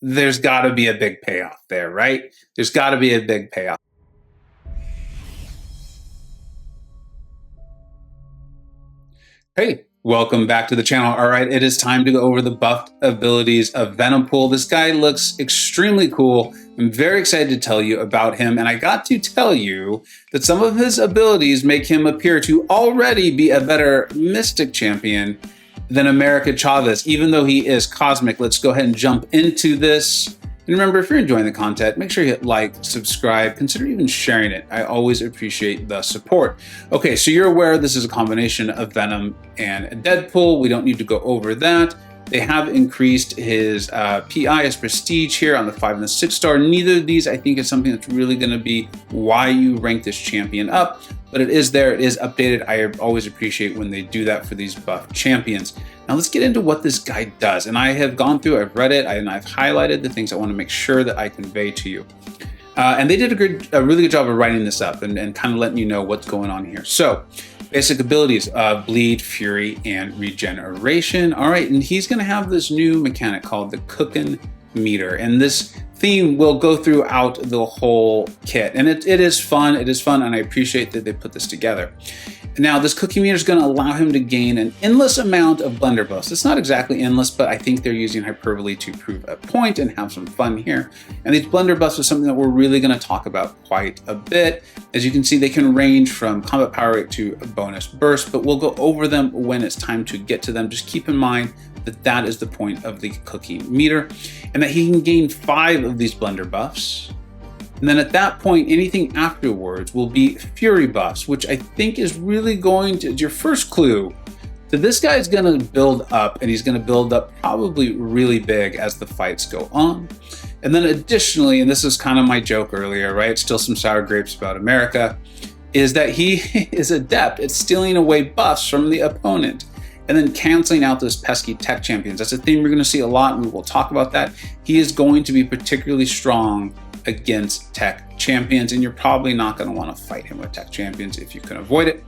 there's got to be a big payoff there, right? There's got to be a big payoff. Hey, welcome back to the channel. All right, it is time to go over the buffed abilities of Venompool. This guy looks extremely cool. I'm very excited to tell you about him, and I got to tell you that some of his abilities make him appear to already be a better Mystic champion than America Chavez, even though he is Cosmic. Let's go ahead and jump into this. And remember, if you're enjoying the content, make sure you hit like, subscribe, consider even sharing it. I always appreciate the support. Okay, so you're aware this is a combination of Venom and Deadpool. We don't need to go over that. They have increased his PI, his prestige here on the 5 and the 6 star. Neither of these, I think, is something that's really going to be why you rank this champion up, but it is there, it is updated. I always appreciate when they do that for these buff champions. Now let's get into what this guy does. And I have gone through, I've read it, and I've highlighted the things I want to make sure that I convey to you. And they did a really good job of writing this up and kind of letting you know what's going on here. So, basic abilities, Bleed, Fury, and Regeneration. All right, and he's going to have this new mechanic called the Cooking Meter. And this theme will go throughout the whole kit. And it is fun, and I appreciate that they put this together. Now, this cookie meter is going to allow him to gain an endless amount of blender buffs. It's not exactly endless, but I think they're using hyperbole to prove a point and have some fun here. And these blender buffs are something that we're really going to talk about quite a bit. As you can see, they can range from combat power rate to a bonus burst, but we'll go over them when it's time to get to them. Just keep in mind that that is the point of the cookie meter, and that he can gain 5 of these blender buffs. And then at that point, anything afterwards will be Fury buffs, which I think is really going to, your first clue that this guy is going to build up, and he's going to build up probably really big as the fights go on. And then additionally, and this is kind of my joke earlier, right? Still some sour grapes about America, is that he is adept at stealing away buffs from the opponent and then canceling out those pesky tech champions. That's a theme we're going to see a lot, and we will talk about that. He is going to be particularly strong against tech champions, and you're probably not going to want to fight him with tech champions if you can avoid it.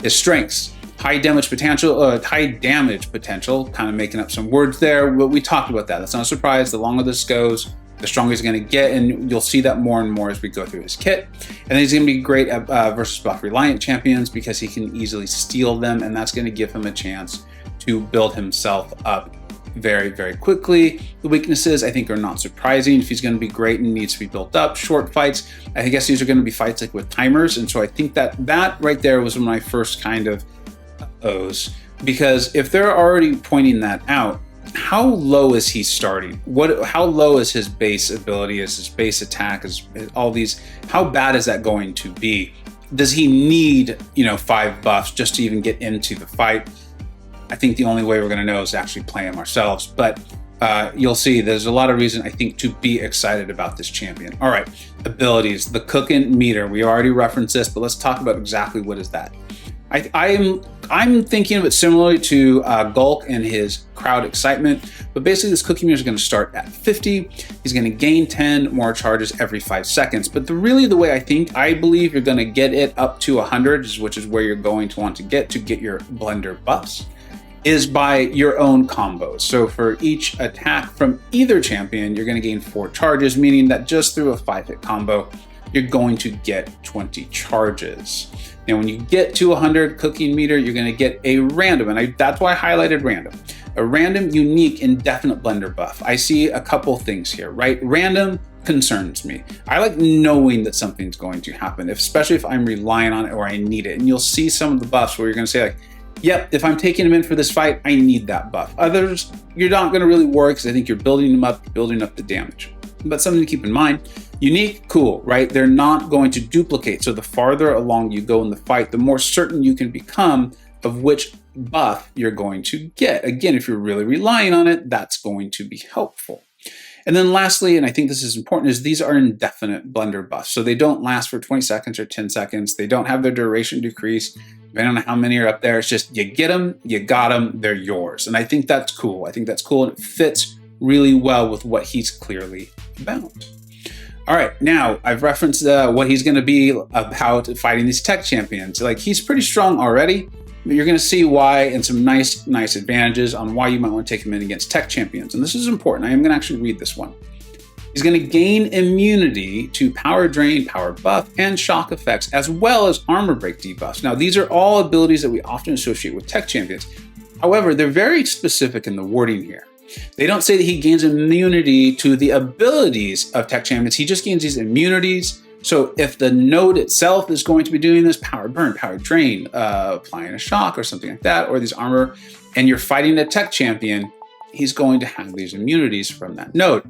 His strengths, high damage potential, kind of making up some words there, but we talked about that. That's not a surprise. The longer this goes, the stronger he's going to get, and you'll see that more and more as we go through his kit. And then he's going to be great at versus buff reliant champions because he can easily steal them, and that's going to give him a chance to build himself up very, very quickly. The weaknesses, I think, are not surprising. If he's going to be great and needs to be built up, short fights, I guess these are going to be fights like with timers. And so I think that right there was my first kind of O's, because if they're already pointing that out, how low is he starting? How low is his base ability? Is his base attack? Is all these? How bad is that going to be? Does he need 5 buffs just to even get into the fight? I think the only way we're going to know is to actually play him ourselves. But you'll see there's a lot of reason, I think, to be excited about this champion. All right, abilities, the Cooking Meter. We already referenced this, but let's talk about exactly what is that. I'm thinking of it similarly to Gulk and his Crowd Excitement, but basically this cookie meter is going to start at 50. He's going to gain 10 more charges every 5 seconds. But the way I believe you're going to get it up to 100, which is where you're going to want to get your blender buffs, is by your own combos. So for each attack from either champion, you're going to gain 4 charges, meaning that just through a 5-hit combo, you're going to get 20 charges. Now, when you get to 100 cooking meter, you're going to get a random, and that's why I highlighted random. A random, unique, indefinite blender buff. I see a couple things here, right? Random concerns me. I like knowing that something's going to happen, especially if I'm relying on it or I need it. And you'll see some of the buffs where you're going to say, like, yep, if I'm taking him in for this fight, I need that buff. Others, you're not going to really work because I think you're building them up, building up the damage. But something to keep in mind, unique, cool, right? They're not going to duplicate. So the farther along you go in the fight, the more certain you can become of which buff you're going to get. Again, if you're really relying on it, that's going to be helpful. And then lastly, and I think this is important, is these are indefinite blender buffs. So they don't last for 20 seconds or 10 seconds. They don't have their duration decrease, depending on how many are up there. It's just you get them, you got them, they're yours. And I think that's cool. I think that's cool, and it fits really well with what he's clearly about. All right, now I've referenced what he's going to be about fighting these tech champions. Like, he's pretty strong already, you're going to see why, and some nice advantages on why you might want to take him in against tech champions. And this is important. I am going to actually read this one. He's going to gain immunity to power drain, power buff, and shock effects, as well as armor break debuffs. Now, these are all abilities that we often associate with tech champions. However, they're very specific in the wording here. They don't say that he gains immunity to the abilities of tech champions. He just gains these immunities. So if the node itself is going to be doing this power burn, power drain, applying a shock or something like that, or these armor, and you're fighting a tech champion, he's going to have these immunities from that node.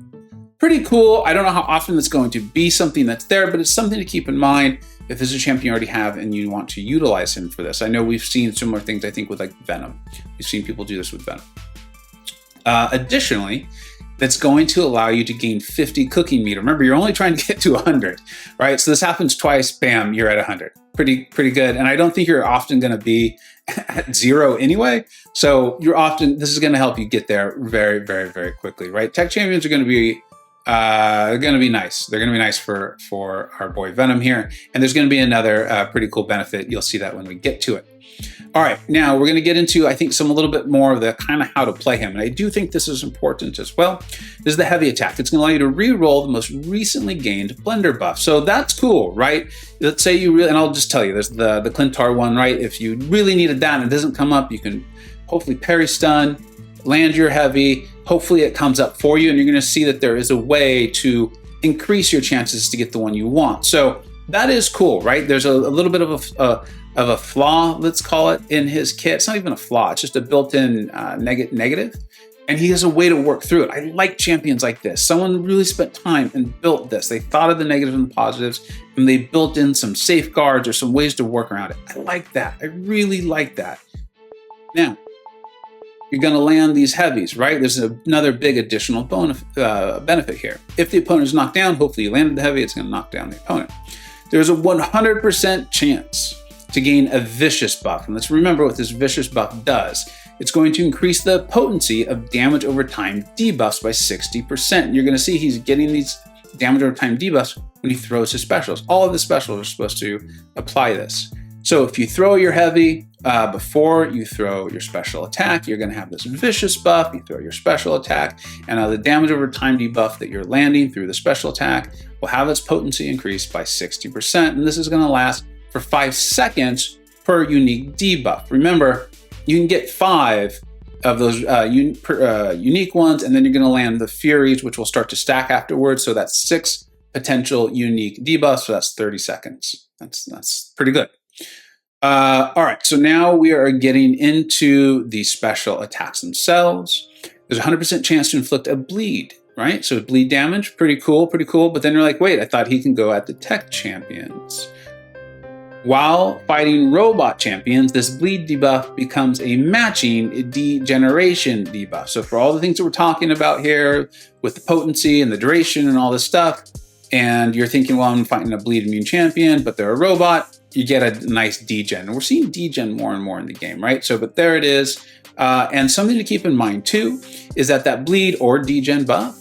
Pretty cool. I don't know how often it's going to be something that's there, but it's something to keep in mind if this is a champion you already have and you want to utilize him for this. I know we've seen similar things, I think, with like Venom. We've seen people do this with Venom. Additionally, that's going to allow you to gain 50 cooking meter. Remember, you're only trying to get to 100, right? So this happens twice, bam, you're at 100. Pretty good. And I don't think you're often going to be at 0 anyway. So this is going to help you get there very, very, very quickly, right? Tech champions are going to be nice. They're going to be nice for our boy Venom here. And there's going to be another pretty cool benefit. You'll see that when we get to it. All right, now we're going to get into, I think, a little bit more of the kind of how to play him. And I do think this is important as well. This is the heavy attack. It's going to allow you to re-roll the most recently gained blender buff. So that's cool, right? Let's say you really, and I'll just tell you, there's the Clintar one, right? If you really needed that and it doesn't come up, you can hopefully parry stun, land your heavy. Hopefully it comes up for you, and you're going to see that there is a way to increase your chances to get the one you want. So that is cool, right? There's a little bit of a flaw, let's call it, in his kit. It's not even a flaw, it's just a built-in negative. And he has a way to work through it. I like champions like this. Someone really spent time and built this. They thought of the negatives and the positives, and they built in some safeguards or some ways to work around it. I like that. I really like that. Now, you're going to land these heavies, right? There's another big additional benefit here. If the opponent is knocked down, hopefully you landed the heavy, it's going to knock down the opponent. There's a 100% chance to gain a vicious buff. And let's remember what this vicious buff does. It's going to increase the potency of damage over time debuffs by 60%. You're going to see he's getting these damage over time debuffs when he throws his specials. All of the specials are supposed to apply this. So if you throw your heavy before you throw your special attack, you're going to have this vicious buff. You throw your special attack, and the damage over time debuff that you're landing through the special attack will have its potency increased by 60%. And this is going to last for 5 seconds per unique debuff. Remember, you can get 5 of those unique ones, and then you're going to land the Furies, which will start to stack afterwards. So that's 6 potential unique debuffs. So that's 30 seconds. That's pretty good. All right, so now we are getting into the special attacks themselves. There's a 100% chance to inflict a bleed, right? So bleed damage, pretty cool. But then you're like, wait, I thought he can go at the tech champions. While fighting robot champions, this bleed debuff becomes a matching degeneration debuff. So for all the things that we're talking about here with the potency and the duration and all this stuff, and you're thinking, well, I'm fighting a bleed immune champion, but they're a robot, you get a nice degen. And we're seeing degen more and more in the game, right? So, but there it is. And something to keep in mind too, is that bleed or degen buff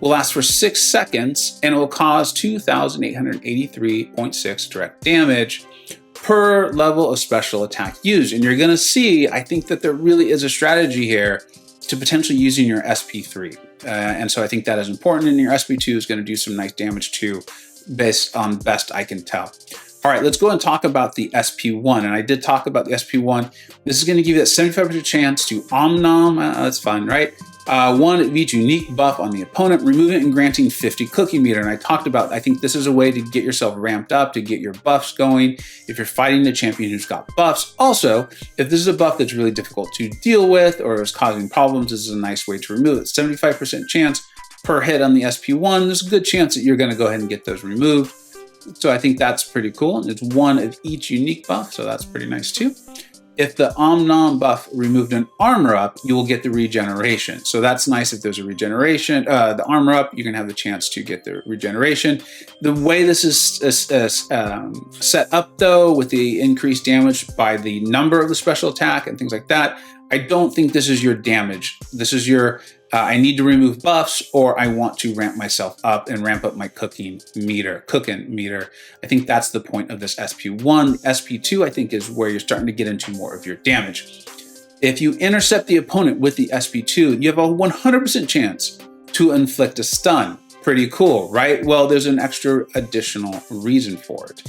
will last for 6 seconds, and it will cause 2,883.6 direct damage per level of special attack used. And you're gonna see, I think that there really is a strategy here to potentially using your SP3. And so I think that is important, and your SP2 is gonna do some nice damage too, based on best I can tell. All right, let's go and talk about the SP1. And I did talk about the SP1. This is going to give you that 75% chance to Omnom. That's fun, right? 1 of each unique buff on the opponent, removing it and granting 50 cookie meter. And I talked about, I think this is a way to get yourself ramped up, to get your buffs going if you're fighting the champion who's got buffs. Also, if this is a buff that's really difficult to deal with or is causing problems, this is a nice way to remove it. 75% chance per hit on the SP1. There's a good chance that you're going to go ahead and get those removed. So I think that's pretty cool. And it's 1 of each unique buff, so that's pretty nice too. If the Omnom buff removed an armor up, you will get the regeneration. So that's nice if there's a regeneration. The armor up, you can have the chance to get the regeneration. The way this is set up though, with the increased damage by the number of the special attack and things like that, I don't think this is your damage. This is your, I need to remove buffs, or I want to ramp myself up and ramp up my cooking meter. I think that's the point of this SP1. SP2, I think, is where you're starting to get into more of your damage. If you intercept the opponent with the SP2, you have a 100% chance to inflict a stun. Pretty cool, right? Well, there's an extra additional reason for it.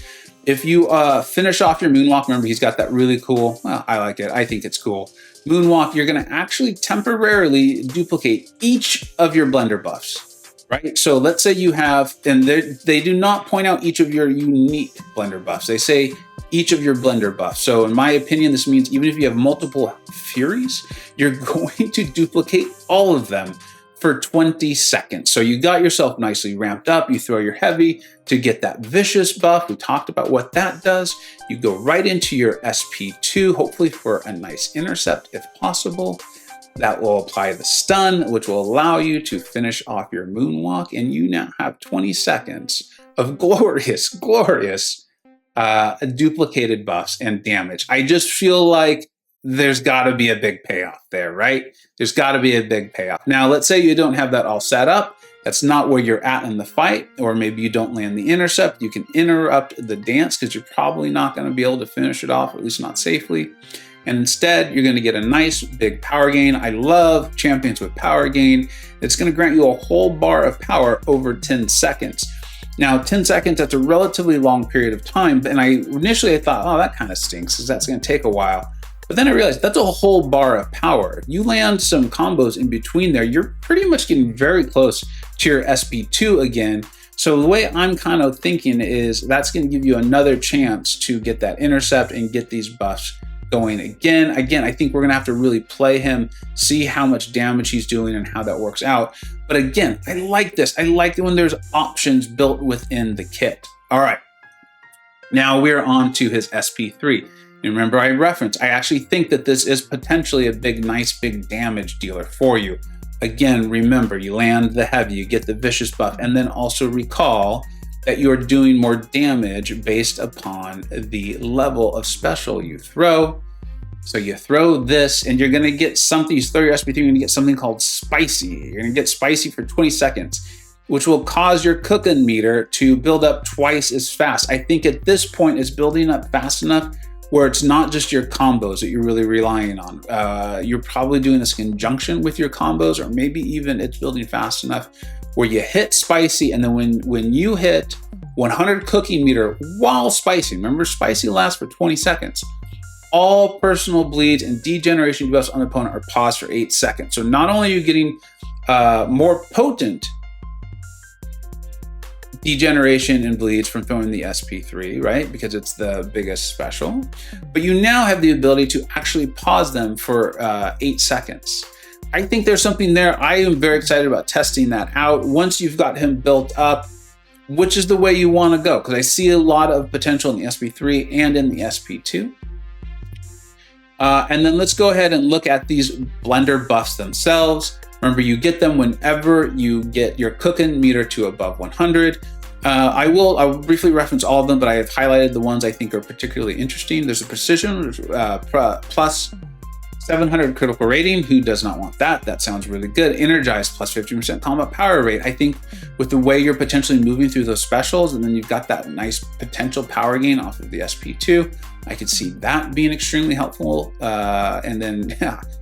If you finish off your Moonwalk, remember he's got that really cool, well, I like it, I think it's cool. Moonwalk, you're gonna actually temporarily duplicate each of your blender buffs, right? So let's say you have, and they do not point out each of your unique blender buffs. They say each of your blender buffs. So in my opinion, this means even if you have multiple Furies, you're going to duplicate all of them for 20 seconds. So you got yourself nicely ramped up. You throw your heavy to get that vicious buff. We talked about what that does. You go right into your SP2, hopefully for a nice intercept if possible. That will apply the stun, which will allow you to finish off your Moonwalk. And you now have 20 seconds of glorious duplicated buffs and damage. I just feel like there's got to be a big payoff there, right? There's got to be a big payoff. Now, let's say you don't have that all set up. That's not where you're at in the fight, or maybe you don't land the intercept. You can interrupt the dance because you're probably not going to be able to finish it off, or at least not safely. And instead, you're going to get a nice big power gain. I love champions with power gain. It's going to grant you a whole bar of power over 10 seconds. Now, 10 seconds, that's a relatively long period of time. And initially I thought, oh, that kind of stinks because that's going to take a while. But then I realized that's a whole bar of power. You land some combos in between there, you're pretty much getting very close to your SP2 again. So the way I'm kind of thinking is that's going to give you another chance to get that intercept and get these buffs going again. I think we're going to have to really play him, see how much damage he's doing and how that works out. But again, I like this. I like it when there's options built within the kit. All right, now we're on to his SP3. Remember, I referenced, I actually think that this is potentially a nice big damage dealer for you. Again, remember, you land the heavy, you get the vicious buff, and then also recall that you're doing more damage based upon the level of special you throw. So you throw this, and you're gonna get something, you throw your SP3, you're gonna get something called Spicy. You're gonna get Spicy for 20 seconds, which will cause your cooking meter to build up twice as fast. I think at this point, it's building up fast enough where it's not just your combos that you're really relying on. You're probably doing this in conjunction with your combos, or maybe even it's building fast enough where you hit Spicy, and then when you hit 100 cooking meter while Spicy, remember Spicy lasts for 20 seconds, all personal bleeds and degeneration debuffs on the opponent are paused for 8 seconds. So not only are you getting more potent degeneration and bleeds from throwing the SP3, right? Because it's the biggest special. But you now have the ability to actually pause them for 8 seconds. I think there's something there. I am very excited about testing that out. Once you've got him built up, which is the way you want to go, because I see a lot of potential in the SP3 and in the SP2. And then let's go ahead and look at these blender buffs themselves. Remember, you get them whenever you get your cooking meter to above 100. I'll briefly reference all of them, but I have highlighted the ones I think are particularly interesting. There's a precision plus 700 critical rating. Who does not want that? That sounds really good. Energized plus 50% combat power rate. I think with the way you're potentially moving through those specials, and then you've got that nice potential power gain off of the SP2, I could see that being extremely helpful. And then,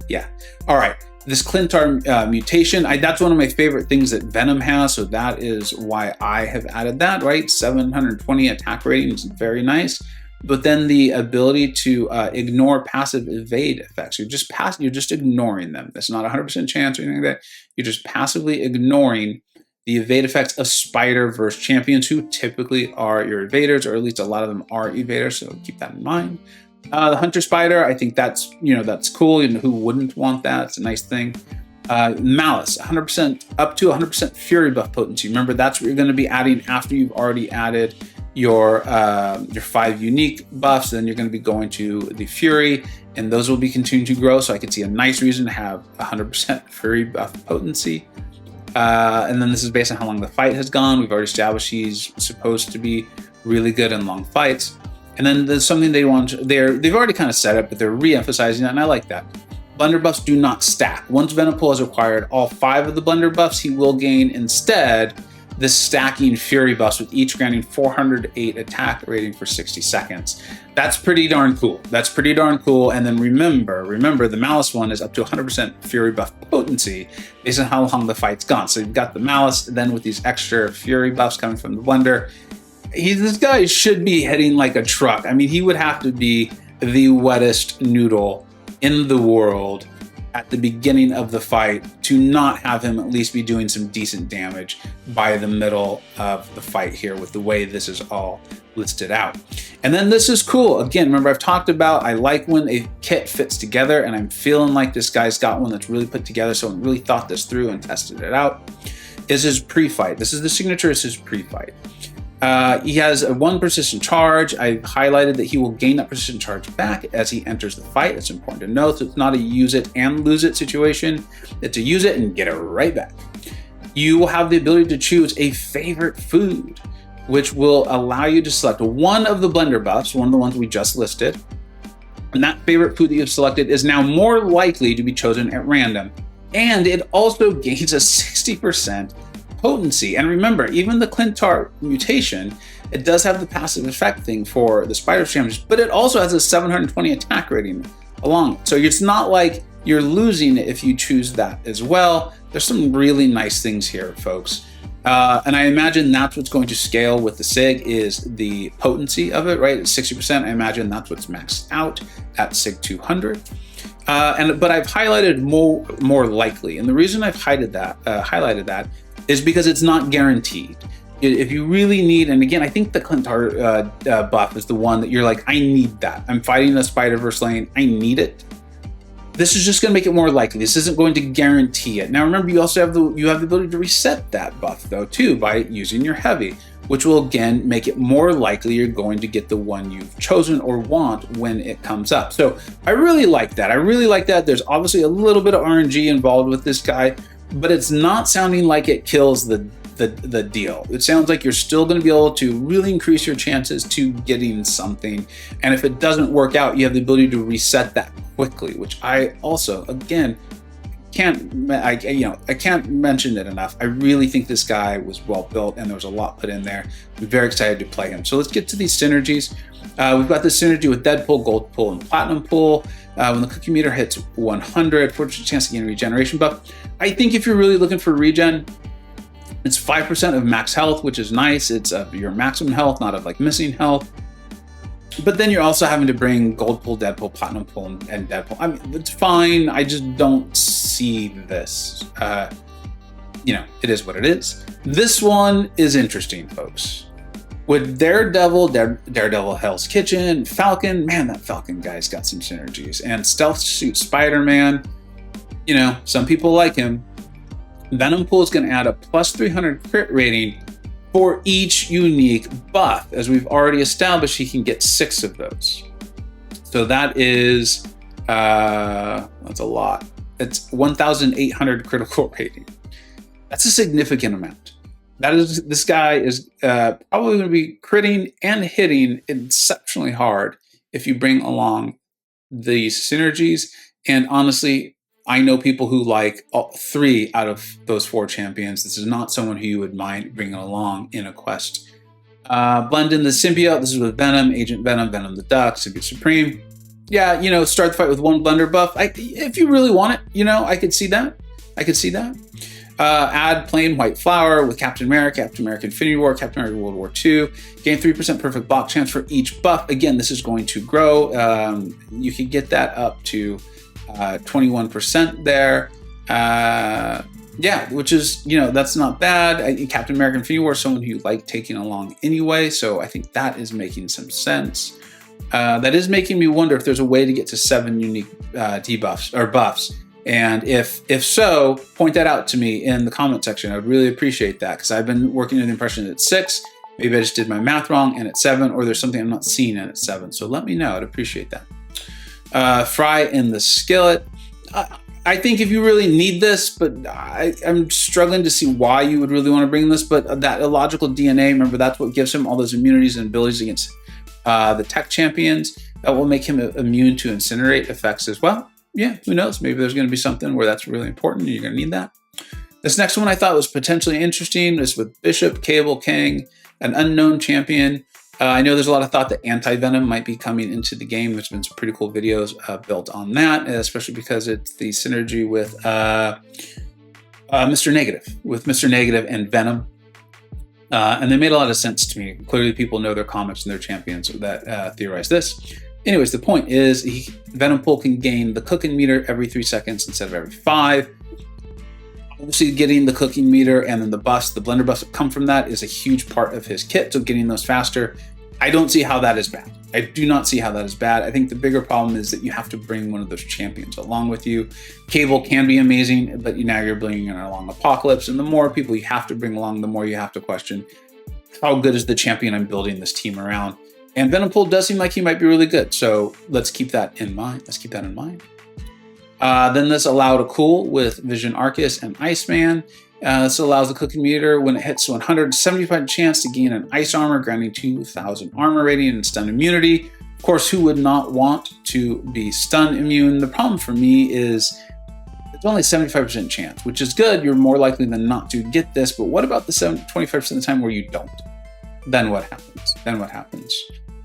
yeah. All right. This Clintar mutation, that's one of my favorite things that Venom has, so that is why I have added that, right? 720 attack rating is very nice, but then the ability to ignore passive evade effects. You're just ignoring them. That's not 100% chance or anything like that. You're just passively ignoring the evade effects of Spider versus champions, who typically are your evaders, or at least a lot of them are evaders, so keep that in mind. The Hunter Spider, I think that's cool. Who wouldn't want that? It's a nice thing. Malice, 100% up to 100% Fury buff potency. Remember, that's what you're going to be adding after you've already added your 5 unique buffs. Then you're going to be going to the Fury, and those will be continuing to grow. So I can see a nice reason to have 100% Fury buff potency. And then this is based on how long the fight has gone. We've already established he's supposed to be really good in long fights. And then there's something they've already kind of set up, but they're re-emphasizing that, and I like that. Blender buffs do not stack. Once Venompool has acquired all 5 of the Blender buffs, he will gain instead the stacking Fury buffs, with each granting 408 attack rating for 60 seconds. That's pretty darn cool. That's pretty darn cool. And then remember the Malice one is up to 100% Fury buff potency based on how long the fight's gone. So you've got the Malice, then with these extra Fury buffs coming from the Blender, this guy should be hitting like a truck. I mean, he would have to be the wettest noodle in the world at the beginning of the fight to not have him at least be doing some decent damage by the middle of the fight here, with the way this is all listed out. And then this is cool. Again, remember I've talked about, I like when a kit fits together, and I'm feeling like this guy's got one that's really put together, so I really thought this through and tested it out, is his pre-fight. This is the signature, is his pre-fight. He has a 1 persistent charge. I've highlighted that he will gain that persistent charge back as he enters the fight. It's important to note that it's not a use it and lose it situation. It's a use it and get it right back. You will have the ability to choose a favorite food, which will allow you to select one of the Blender buffs, one of the ones we just listed. And that favorite food that you've selected is now more likely to be chosen at random. And it also gains a 60% potency. And remember, even the Clintar mutation, it does have the passive effect thing for the spider damage, but it also has a 720 attack rating along it. So it's not like you're losing it if you choose that as well. There's some really nice things here, folks. And I imagine that's what's going to scale with the SIG, is the potency of it, right? At 60%, I imagine that's what's maxed out at SIG 200. But I've highlighted more likely. And the reason I've highlighted that is because it's not guaranteed. If you really need, and again, I think the Clintar buff is the one that you're like, I need that. I'm fighting a Spider-Verse lane, I need it. This is just going to make it more likely. This isn't going to guarantee it. Now remember, you also have the ability to reset that buff though too by using your heavy, which will again make it more likely you're going to get the one you've chosen or want when it comes up. So I really like that. I really like that. There's obviously a little bit of RNG involved with this guy, but it's not sounding like it kills the deal. It sounds like you're still going to be able to really increase your chances to getting something. And if it doesn't work out, you have the ability to reset that quickly, which I also, again, can't mention it enough. I really think this guy was well built and there was a lot put in there. I'm very excited to play him. So let's get to these synergies. We've got this synergy with Deadpool, Gold Pool, and Platinum Pool. When the cookie meter hits 100, 40% chance to gain a regeneration buff. I think if you're really looking for regen, it's 5% of max health, which is nice. It's of your maximum health, not of like missing health. But then you're also having to bring Gold Pool, Deadpool, Platinum Pool, and Deadpool. I mean, it's fine. I just don't see this. It is what it is. This one is interesting, folks. With Daredevil, Hell's Kitchen, Falcon, man, that Falcon guy's got some synergies. And Stealth Suit Spider-Man, some people like him. Venompool is going to add a plus 300 crit rating for each unique buff. As we've already established, he can get 6 of those. So that is, that's a lot. It's 1,800 critical rating. That's a significant amount. This guy is probably going to be critting and hitting exceptionally hard if you bring along these synergies. And honestly, I know people who like 3 out of those 4 champions. This is not someone who you would mind bringing along in a quest. Blend in the symbiote. This is with Venom, Agent Venom, Venom the Duck, Symbiote Supreme. Yeah, start the fight with 1 Blender buff. If you really want it, I could see that. Add plain white flower with Captain America Infinity War, Captain America World War II. Gain 3% perfect block chance for each buff. Again, this is going to grow. You can get that up to 21% there. Which is, that's not bad. Captain America Infinity War is someone who you like taking along anyway, so I think that is making some sense. That is making me wonder if there's a way to get to 7 unique debuffs or buffs. And if so, point that out to me in the comment section. I'd really appreciate that, because I've been working with the impression that it's 6. Maybe I just did my math wrong and it's 7, or there's something I'm not seeing and it's 7. So let me know. I'd appreciate that. Fry in the skillet. I think if you really need this, but I'm struggling to see why you would really want to bring this, but that illogical DNA, remember, that's what gives him all those immunities and abilities against the tech champions. That will make him immune to incinerate effects as well. yeah, who knows? Maybe there's going to be something where that's really important and you're going to need that. This next one I thought was potentially interesting. Is with Bishop, Cable, Kang, an unknown champion. I know there's a lot of thought that anti-venom might be coming into the game. There's been some pretty cool videos built on that, especially because it's the synergy with Mr. Negative, and Venom. And they made a lot of sense to me. Clearly, people know their comics and their champions that theorize this. Anyways, the point is, Venompool can gain the cooking meter every 3 seconds instead of every 5. Obviously, getting the cooking meter and then the buffs, the blender buffs that come from that is a huge part of his kit, so getting those faster. I don't see how that is bad. I do not see how that is bad. I think the bigger problem is that you have to bring one of those champions along with you. Cable can be amazing, but now you're bringing in along Apocalypse, and the more people you have to bring along, the more you have to question, how good is the champion I'm building this team around? And Venompool does seem like he might be really good, so let's keep that in mind. Then this allowed a cool with Vision Arcus and Iceman. This allows the cooking meter when it hits 175 chance to gain an ice armor, granting 2,000 armor rating and stun immunity. Of course, who would not want to be stun immune? The problem for me is it's only 75% chance, which is good. You're more likely than not to get this, but what about the 25% of the time where you don't? Then what happens?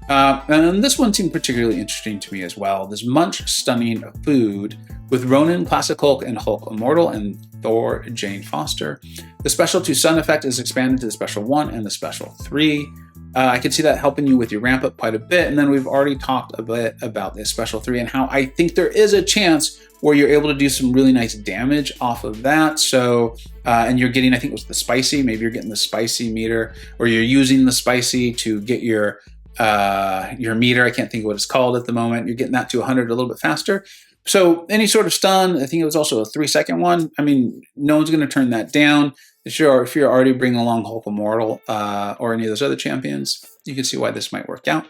And this one seemed particularly interesting to me as well. This Munch Stunning Food with Ronan, Classic Hulk, and Hulk Immortal, and Thor, Jane Foster. The special 2 stun effect is expanded to the special 1 and the special 3. I can see that helping you with your ramp up quite a bit. And then we've already talked a bit about the special 3 and how I think there is a chance where you're able to do some really nice damage off of that. So, and you're getting, I think it was the spicy, maybe you're getting the spicy meter, or you're using the spicy to get your meter. I can't think of what it's called at the moment. You're getting that to 100 a little bit faster. So any sort of stun, I think it was also a 3-second one. I mean, no one's going to turn that down. If you're already bringing along Hulk Immortal or any of those other champions, you can see why this might work out.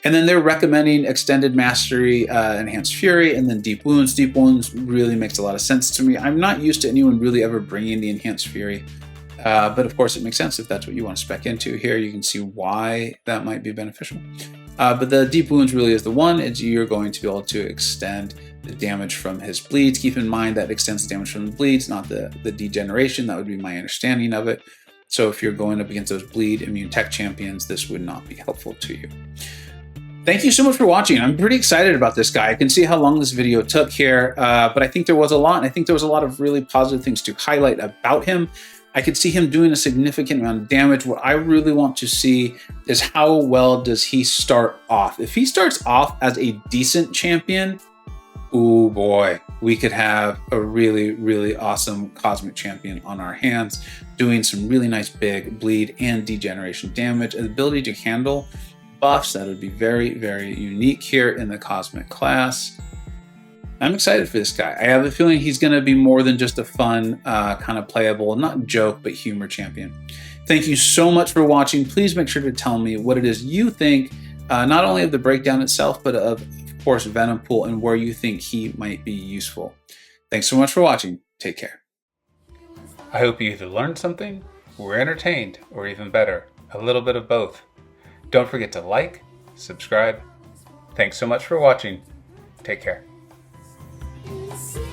And then they're recommending Extended Mastery, Enhanced Fury, and then Deep Wounds. Deep Wounds really makes a lot of sense to me. I'm not used to anyone really ever bringing the Enhanced Fury. But of course, it makes sense if that's what you want to spec into here. You can see why that might be beneficial. But the Deep Wounds really is the one. You're going to be able to extend the damage from his bleeds. Keep in mind that extends the damage from the bleeds, not the degeneration. That would be my understanding of it. So if you're going up against those bleed immune tech champions, this would not be helpful to you. Thank you so much for watching. I'm pretty excited about this guy. I can see how long this video took here, but I think there was a lot, and I think there was a lot of really positive things to highlight about him. I could see him doing a significant amount of damage. What I really want to see is how well does he start off. If he starts off as a decent champion, oh boy, we could have a really, really awesome cosmic champion on our hands, doing some really nice big bleed and degeneration damage. And the ability to handle buffs, that would be very, very unique here in the cosmic class. I'm excited for this guy. I have a feeling he's going to be more than just a fun, kind of playable, not joke, but humor champion. Thank you so much for watching. Please make sure to tell me what it is you think, not only of the breakdown itself, but of course, Venompool, and where you think he might be useful. Thanks so much for watching. Take care. I hope you either learned something, were entertained, or even better, a little bit of both. Don't forget to like, subscribe. Thanks so much for watching. Take care. See